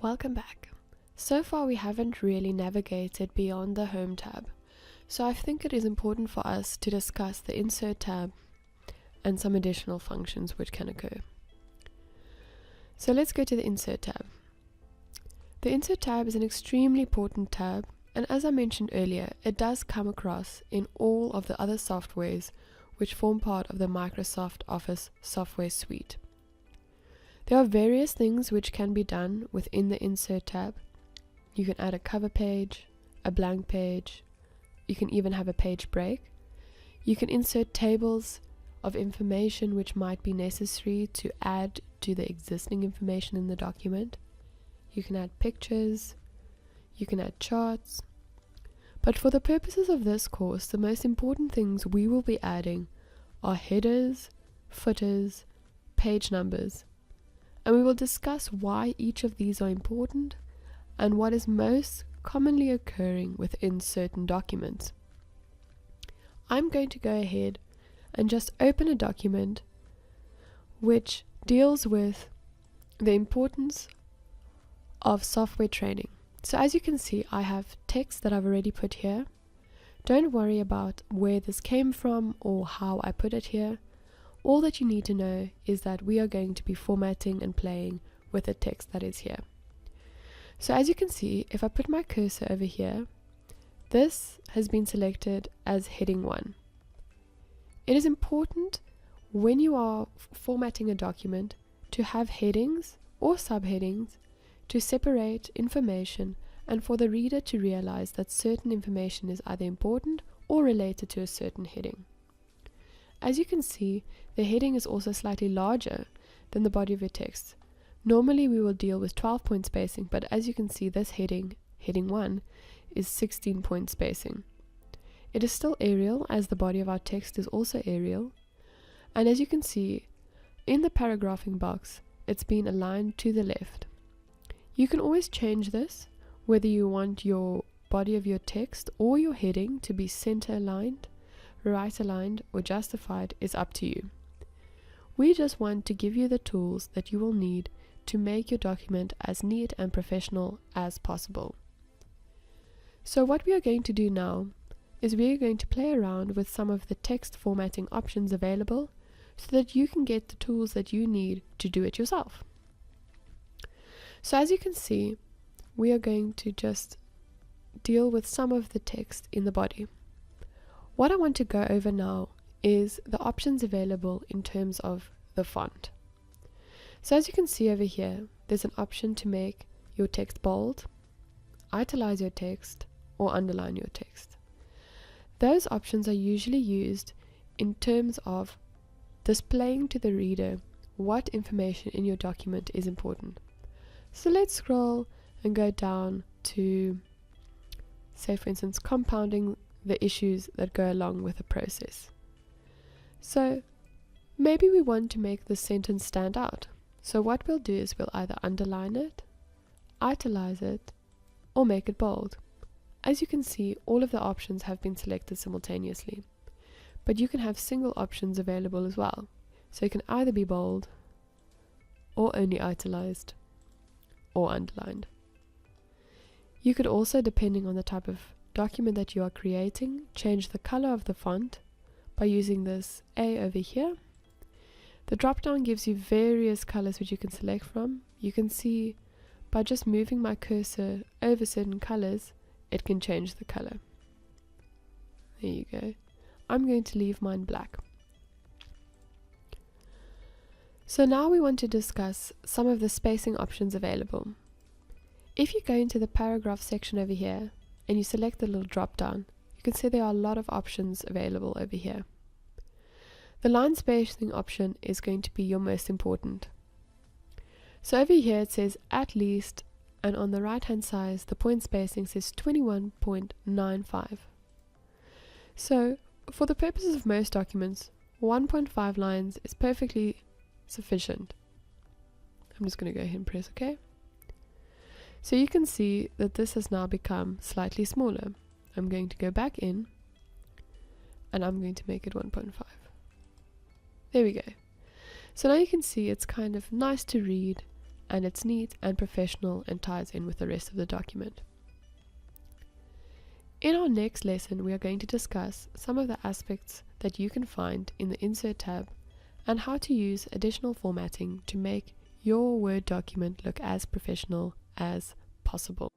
Welcome back. So far we haven't really navigated beyond the Home tab, so I think it is important for us to discuss the Insert tab and some additional functions which can occur. So let's go to the Insert tab. The Insert tab is an extremely important tab, and as I mentioned earlier, it does come across in all of the other softwares which form part of the Microsoft Office software suite. There are various things which can be done within the Insert tab. You can add a cover page, a blank page, you can even have a page break. You can insert tables of information which might be necessary to add to the existing information in the document. You can add pictures, you can add charts. But for the purposes of this course, the most important things we will be adding are headers, footers, page numbers. And we will discuss why each of these are important and what is most commonly occurring within certain documents. I'm going to go ahead and just open a document which deals with the importance of software training. So as you can see, I have text that I've already put here. Don't worry about where this came from or how I put it here. All that you need to know is that we are going to be formatting and playing with the text that is here. So as you can see, if I put my cursor over here, this has been selected as heading 1. It is important when you are formatting a document to have headings or subheadings to separate information and for the reader to realize that certain information is either important or related to a certain heading. As you can see, the heading is also slightly larger than the body of your text. Normally we will deal with 12-point spacing, but as you can see, this heading 1, is 16-point spacing. It is still Arial, as the body of our text is also Arial, and as you can see, in the paragraphing box, it's been aligned to the left. You can always change this, whether you want your body of your text or your heading to be center aligned, right aligned, or justified is up to you. We just want to give you the tools that you will need to make your document as neat and professional as possible. So what we are going to do now is we are going to play around with some of the text formatting options available so that you can get the tools that you need to do it yourself. So as you can see, we are going to just deal with some of the text in the body. What I want to go over now is the options available in terms of the font. So as you can see over here, there's an option to make your text bold, italize your text, or underline your text. Those options are usually used in terms of displaying to the reader what information in your document is important. So let's scroll and go down to, say for instance, compounding the issues that go along with the process. So maybe we want to make this sentence stand out. So what we'll do is we'll either underline it, italize it, or make it bold. As you can see, all of the options have been selected simultaneously, but you can have single options available as well. So it can either be bold, or only italized, or underlined. You could also, depending on the type of document that you are creating, change the color of the font by using this A over here. The drop down gives you various colors which you can select from. You can see by just moving my cursor over certain colors, it can change the color. There you go. I'm going to leave mine black. So now we want to discuss some of the spacing options available. If you go into the paragraph section over here and you select the little drop down, you can see there are a lot of options available over here. The line spacing option is going to be your most important. So over here it says at least, and on the right hand side the point spacing says 21.95. So for the purposes of most documents, 1.5 lines is perfectly sufficient. I'm just going to go ahead and press OK. So you can see that this has now become slightly smaller. I'm going to go back in and I'm going to make it 1.5. There we go. So now you can see it's kind of nice to read and it's neat and professional and ties in with the rest of the document. In our next lesson, we are going to discuss some of the aspects that you can find in the Insert tab and how to use additional formatting to make your Word document look as professional as possible.